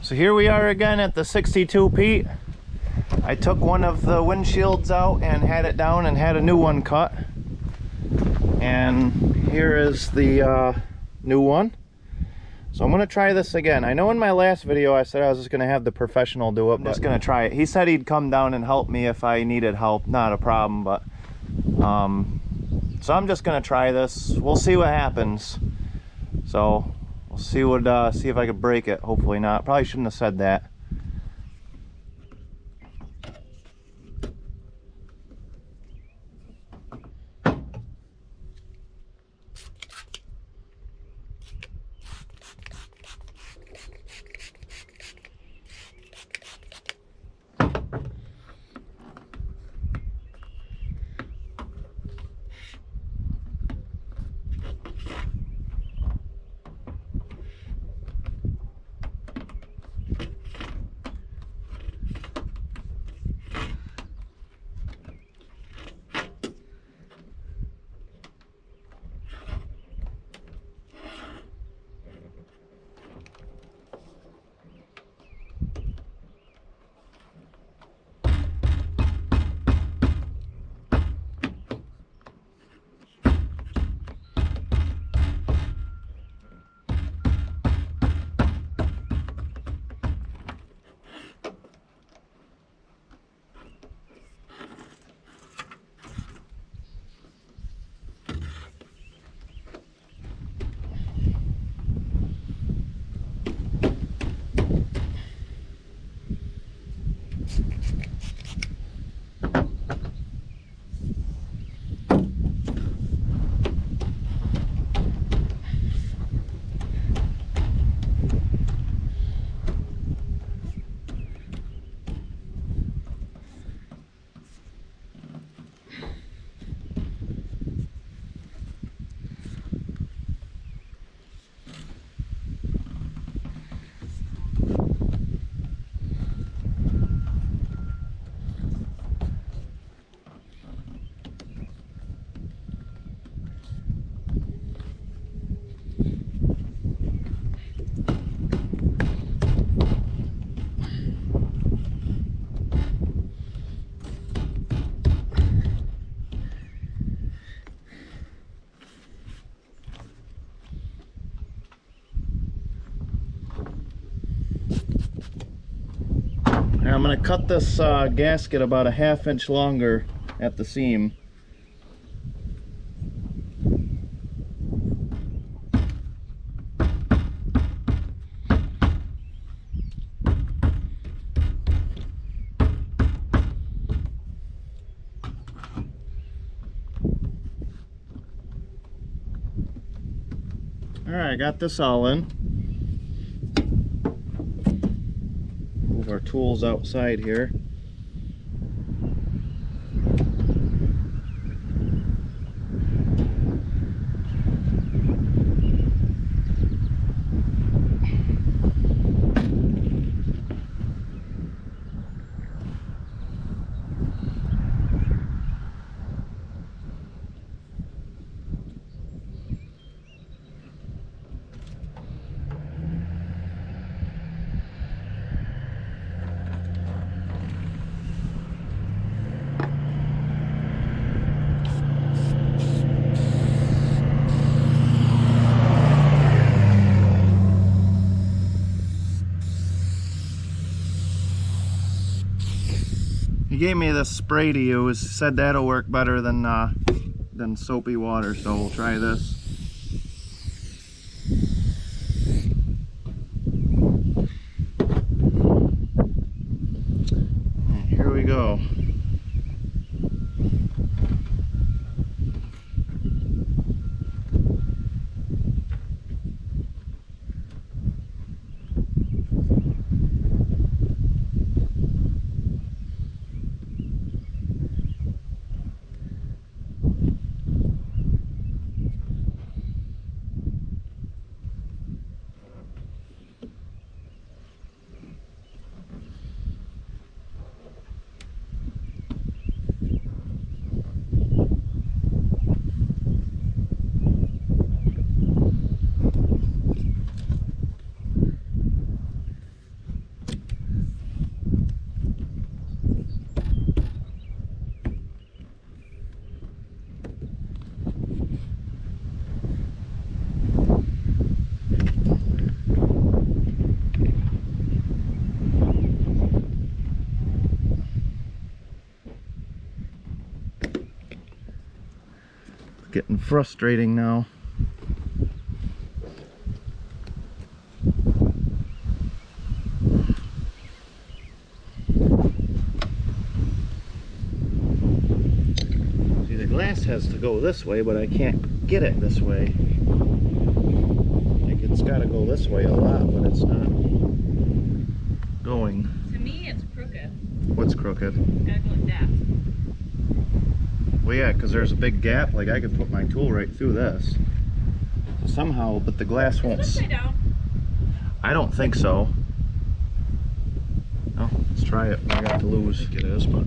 So here we are again at the 62 Pete. I took one of the windshields out and had it down and had a new one cut. And here is the new one. So I'm gonna try this again. I know in my last video I said I was just gonna have the professional do it, but I'm just gonna try it. He said he'd come down and help me if I needed help. Not a problem, but so I'm just gonna try this. We'll see what happens. So we'll see if I could break it. Hopefully not. Probably shouldn't have said that. Now I'm going to cut this gasket about a ½ inch longer at the seam. Alright, I got this all in. Move our tools outside here. He gave me this spray to use, said that'll work better than soapy water, so we'll try this. And here we go. Getting frustrating now. See, the glass has to go this way, but I can't get it this way. Like, it's got to go this way a lot, but it's not going. To me, it's crooked. What's crooked? Gotta go like that. Well, yeah, because there's a big gap. Like, I could put my tool right through this. So somehow, but the glass won't. Is it upside down? I don't think so. Oh, let's try it. I got to lose. I think it is, but.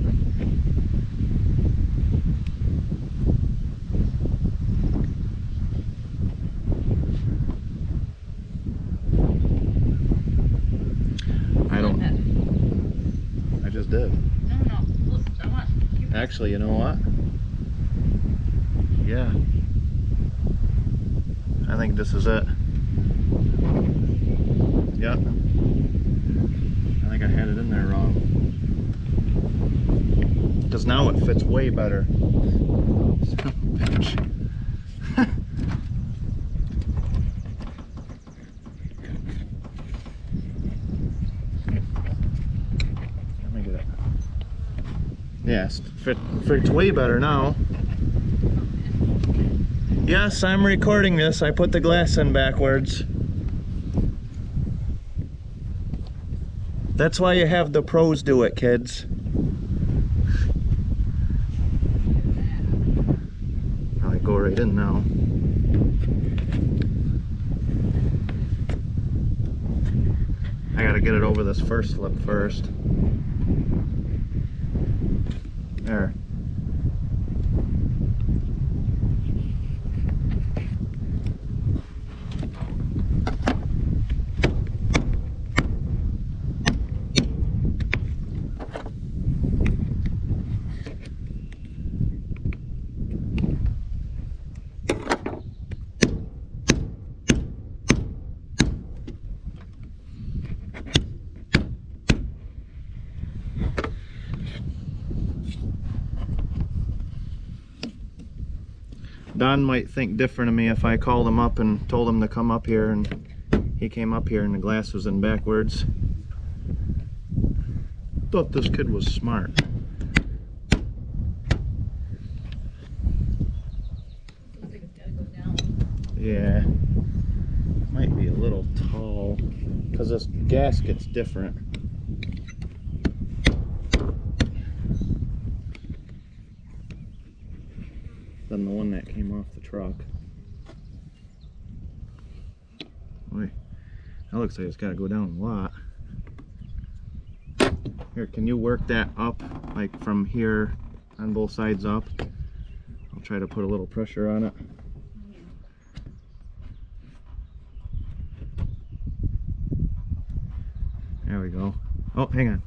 I don't. I just did. No. Look, I want. Actually, you know what? Yeah. I think this is it. Yeah. I think I had it in there wrong. Because now it fits way better. Bitch. Let me get it. Yes, fits way better now. Yes, I'm recording this. I put the glass in backwards. That's why you have the pros do it, kids. Probably go right in now. I gotta get it over this first lip first. There. Don might think different of me if I called him up and told him to come up here, and he came up here and the glass was in backwards. Thought this kid was smart. I think it's gotta go down. Yeah, might be a little tall because this gasket's different. Than the one that came off the truck. Wait, that looks like it's got to go down a lot. Here, can you work that up, like from here on both sides up? I'll try to put a little pressure on it. There we go. Oh, hang on.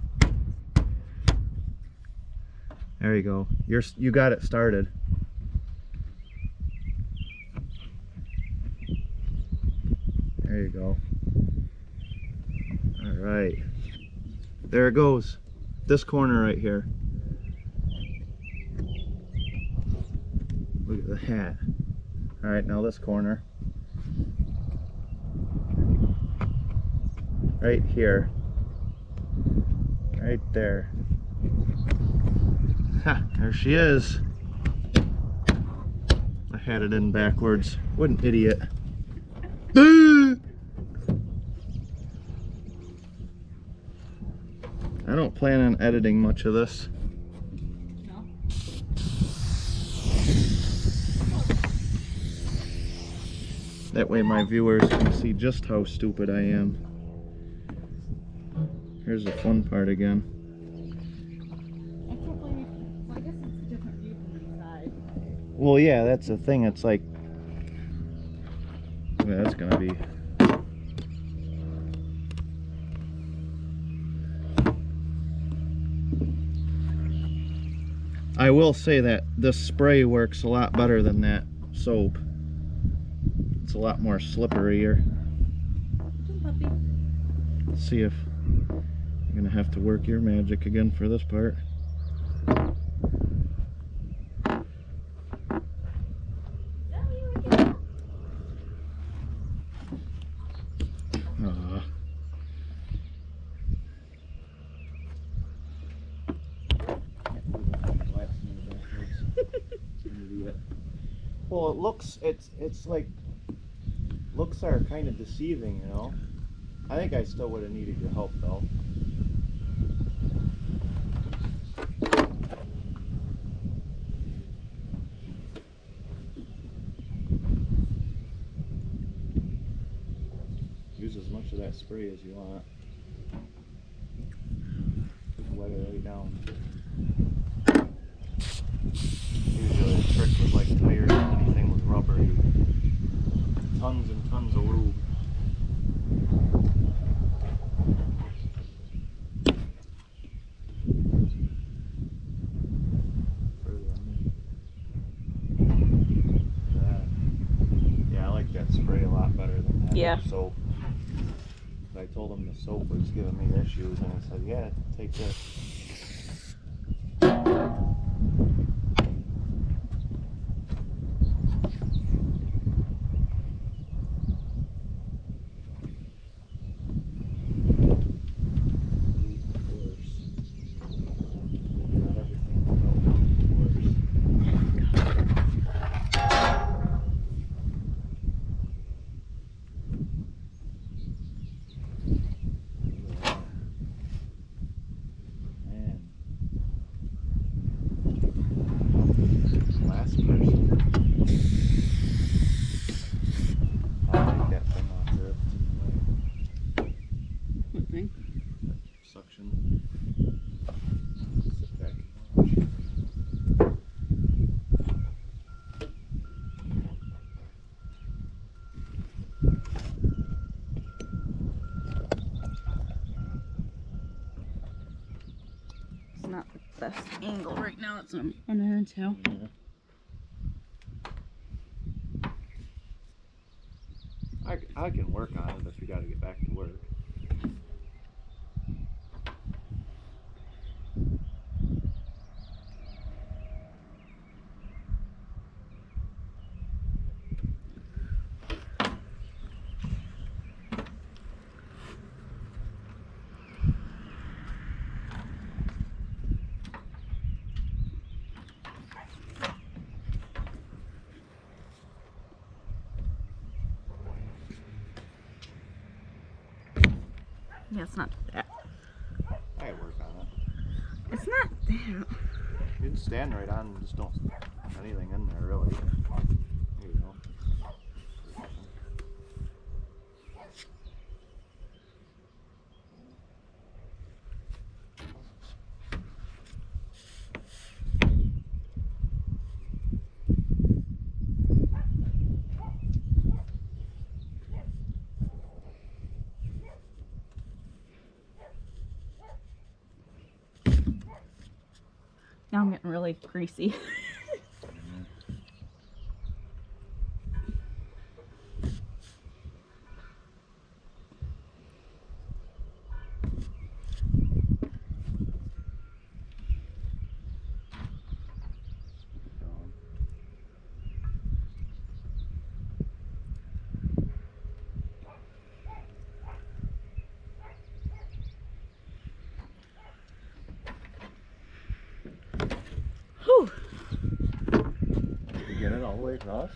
There you go. You got it started. There you go. All right. There it goes. This corner right here. Look at that. All right, now this corner. Right here. Right there. Ha, there she is. I had it in backwards. What an idiot. I don't plan on editing much of this. No? That way my viewers can see just how stupid I am. Here's the fun part again. I can't believe, well, I guess it's a different view from inside. Well, yeah, that's the thing. It's like, yeah, that's gonna be. I will say that this spray works a lot better than that soap. It's a lot more slipperier. Let's see if you're gonna have to work your magic again for this part. Well, it looks, it's like, looks are kind of deceiving, you know. I think I still would have needed your help though. Use as much of that spray as you want. Just wet it right down. Usually a trick with like tires and anything with rubber, tons and tons of lube. Yeah, I like that spray a lot better than that soap. I told him the soap was giving me issues, and I said, yeah, take this. Suction. Sit back and watch. It's not the best angle right now. That's what I'm running into. Yeah. I can work on it if you got to get back to work. Yeah, it's not that. I can work on it. It's not that. You can stand right on and just don't put anything in there, really. There you go. Now I'm getting really greasy. Whew. Did you get it all the way across?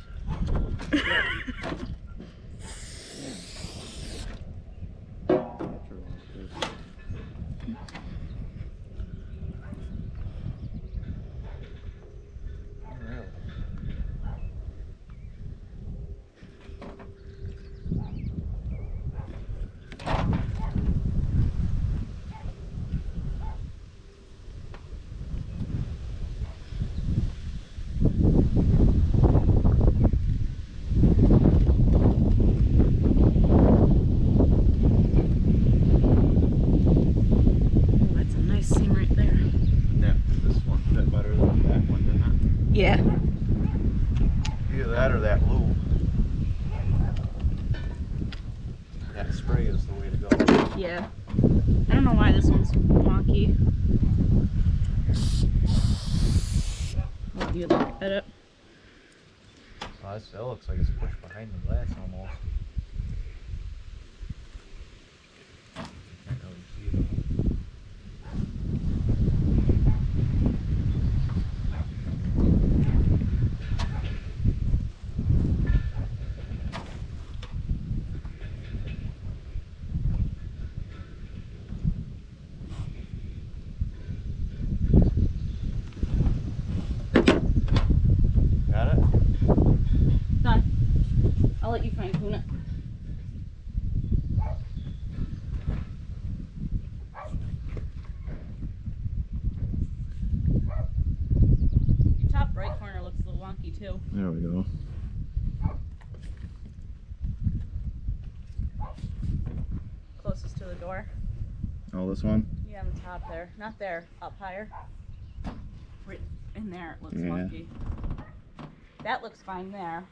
Yeah. Either that or that lube. That spray is the way to go. Yeah. I don't know why this one's wonky. I'll do a look at it. Oh, that still looks like it's pushed behind the glass almost. Can't really see it. too. There we go. Closest to the door. Oh, this one? Yeah, on the top there. Not there, up higher. Right in there, it looks Yeah. funky. That looks fine there.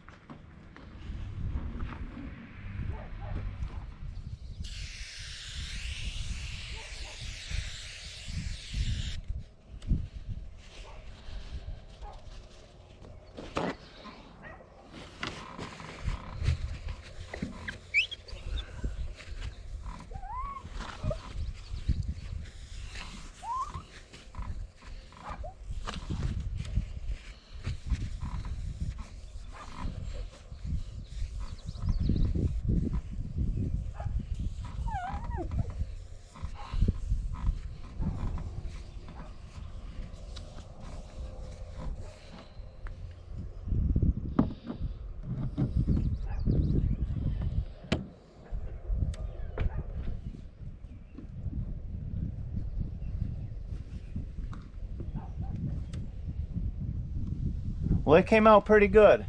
Well, it came out pretty good.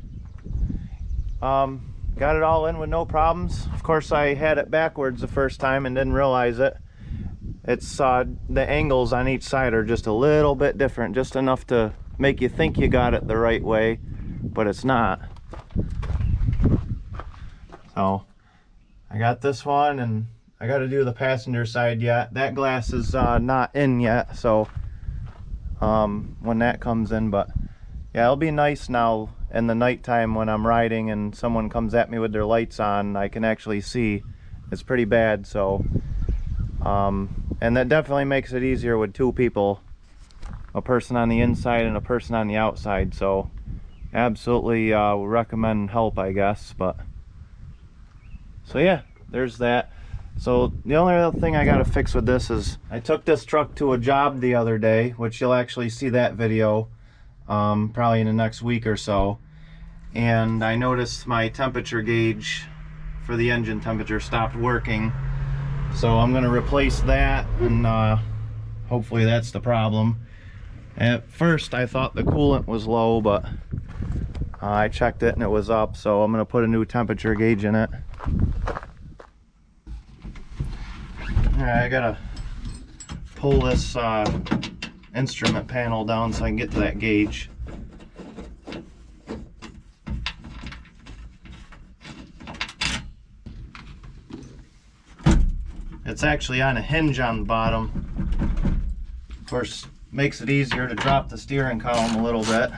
Got it all in with no problems. Of course, I had it backwards the first time and didn't realize it. It's the angles on each side are just a little bit different, just enough to make you think you got it the right way, but it's not. So I got this one, and I got to do the passenger side yet. That glass is not in yet, so when that comes in, but yeah, it'll be nice now in the nighttime when I'm riding and someone comes at me with their lights on, I can actually see. It's pretty bad, so and that definitely makes it easier with two people, a person on the inside and a person on the outside. So absolutely recommend help, I guess. But so yeah, there's that. So the only other thing I got to fix with this is I took this truck to a job the other day, which you'll actually see that video probably in the next week or so, and I noticed my temperature gauge for the engine temperature stopped working. So I'm going to replace that, and hopefully that's the problem. At first I thought the coolant was low, but I checked it and it was up, so I'm going to put a new temperature gauge in it. Alright, I gotta pull this instrument panel down so I can get to that gauge. It's actually on a hinge on the bottom. Of course, makes it easier to drop the steering column a little bit.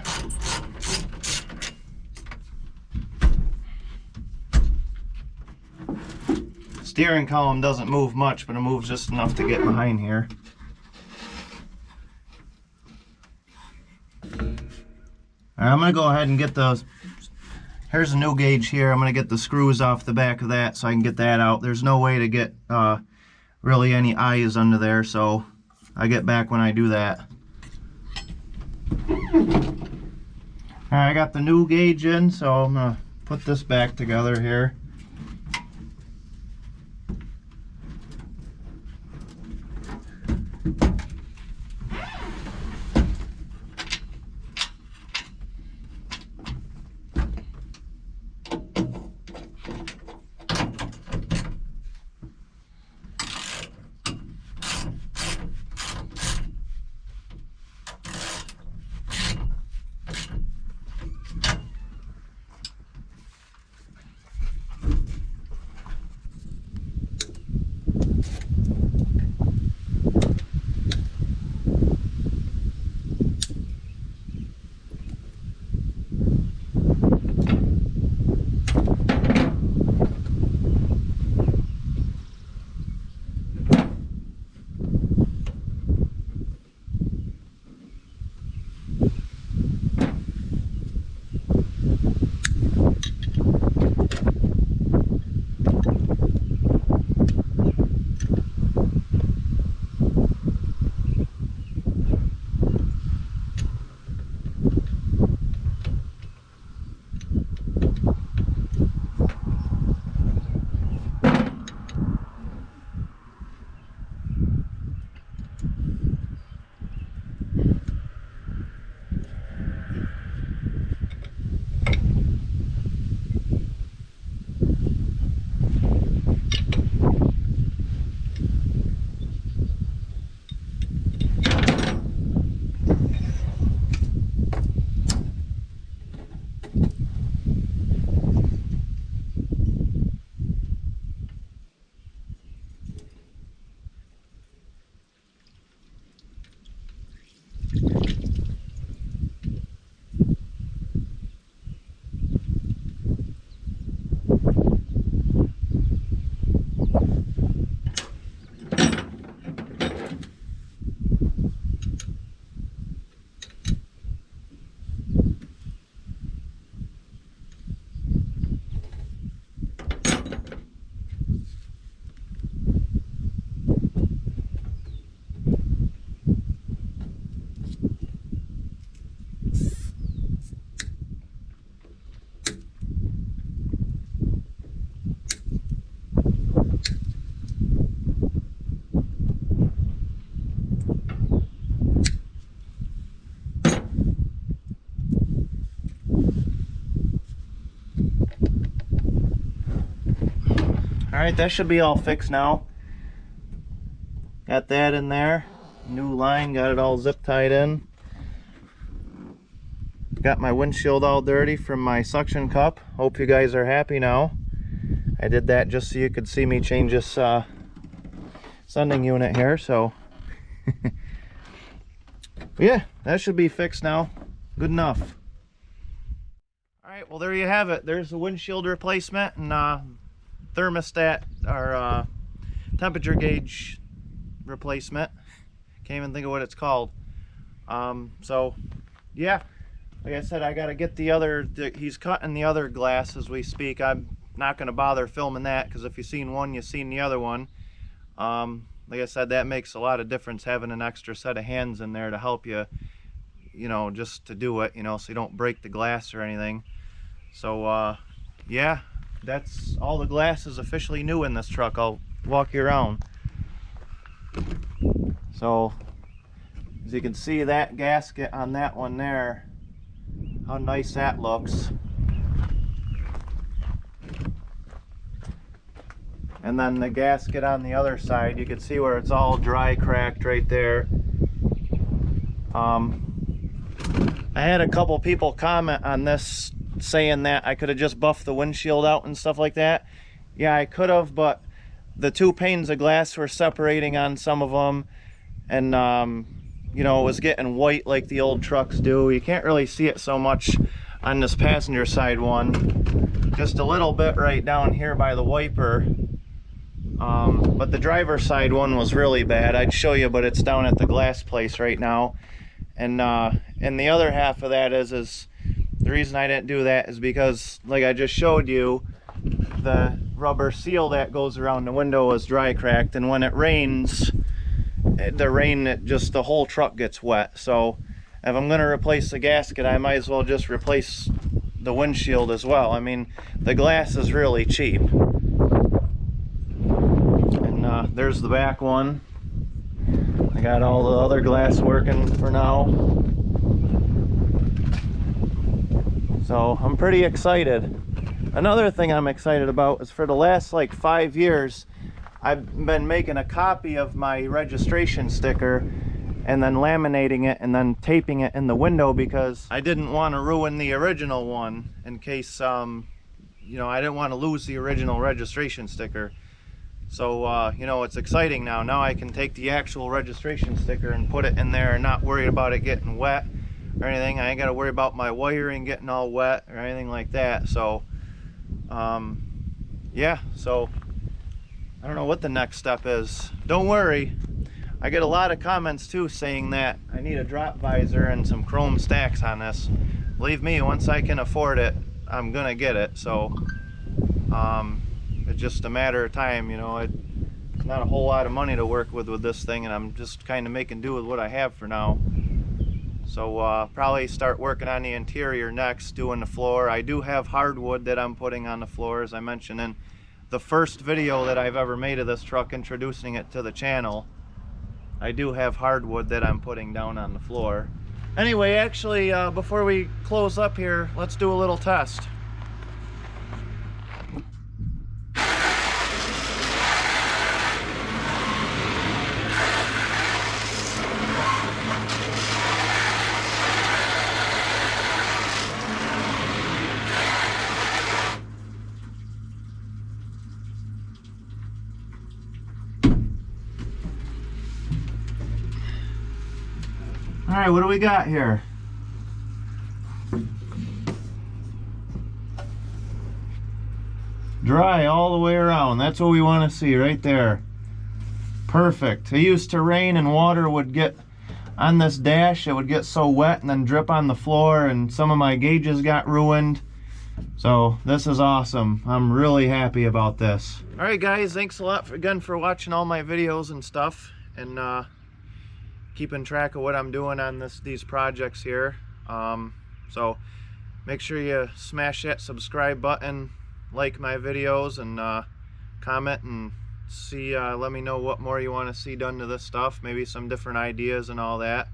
Steering column doesn't move much, but it moves just enough to get behind here. Alright, I'm going to go ahead and get those. Here's a new gauge here. I'm going to get the screws off the back of that so I can get that out. There's no way to get really any eyes under there, so I get back when I do that. Alright, I got the new gauge in, so I'm going to put this back together here. Alright, that should be all fixed now. Got that in there. New line, got it all zip tied in. Got my windshield all dirty from my suction cup. Hope you guys are happy now. I did that just so you could see me change this sending unit here, so yeah, that should be fixed now. Good enough. Alright, well there you have it. There's the windshield replacement and thermostat or temperature gauge replacement. Can't even think of what it's called. So yeah, like I said, I gotta get the other, he's cutting the other glass as we speak. I'm not gonna bother filming that because if you've seen one, you've seen the other one. Like I said, that makes a lot of difference having an extra set of hands in there to help you, you know, just to do it, you know, so you don't break the glass or anything. So yeah, that's all. The glass is officially new in this truck. I'll walk you around. So as you can see, that gasket on that one there, how nice that looks. And then the gasket on the other side, you can see where it's all dry cracked right there. I had a couple people comment on this saying that I could have just buffed the windshield out and stuff like that. Yeah, I could have, but the two panes of glass were separating on some of them, and you know, it was getting white like the old trucks do. You can't really see it so much on this passenger side one, just a little bit right down here by the wiper. But the driver's side one was really bad. I'd show you, but it's down at the glass place right now. And the other half of that is the reason I didn't do that is because, like I just showed you, the rubber seal that goes around the window is dry cracked, and when it rains, the whole truck gets wet. So if I'm going to replace the gasket, I might as well just replace the windshield as well. I mean, the glass is really cheap. And there's the back one. I got all the other glass working for now. So I'm pretty excited. Another thing I'm excited about is for the last like 5 years, I've been making a copy of my registration sticker and then laminating it and then taping it in the window because I didn't want to ruin the original one in case, you know, I didn't want to lose the original registration sticker. So, you know, it's exciting now. Now I can take the actual registration sticker and put it in there and not worry about it getting wet or anything. I ain't got to worry about my wiring getting all wet or anything like that. So, yeah, so I don't know what the next step is. Don't worry. I get a lot of comments too saying that I need a drop visor and some chrome stacks on this. Believe me, once I can afford it, I'm gonna get it. So, it's just a matter of time, you know. It's not a whole lot of money to work with this thing, and I'm just kind of making do with what I have for now. So probably start working on the interior next, doing the floor. I do have hardwood that I'm putting on the floor, as I mentioned in the first video that I've ever made of this truck, introducing it to the channel. I do have hardwood that I'm putting down on the floor. Anyway, actually, before we close up here, let's do a little test. All right, what do we got here? Dry all the way around. That's what we want to see right there. Perfect. It used to rain and water would get on this dash. It would get so wet and then drip on the floor, and some of my gauges got ruined. So this is awesome. I'm really happy about this. All right, guys, thanks a lot again for watching all my videos and stuff, and keeping track of what I'm doing on these projects here. So make sure you smash that subscribe button, like my videos, and comment and see, let me know what more you want to see done to this stuff, maybe some different ideas and all that.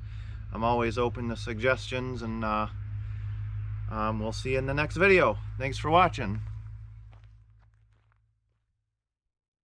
I'm always open to suggestions, and we'll see you in the next video. Thanks for watching.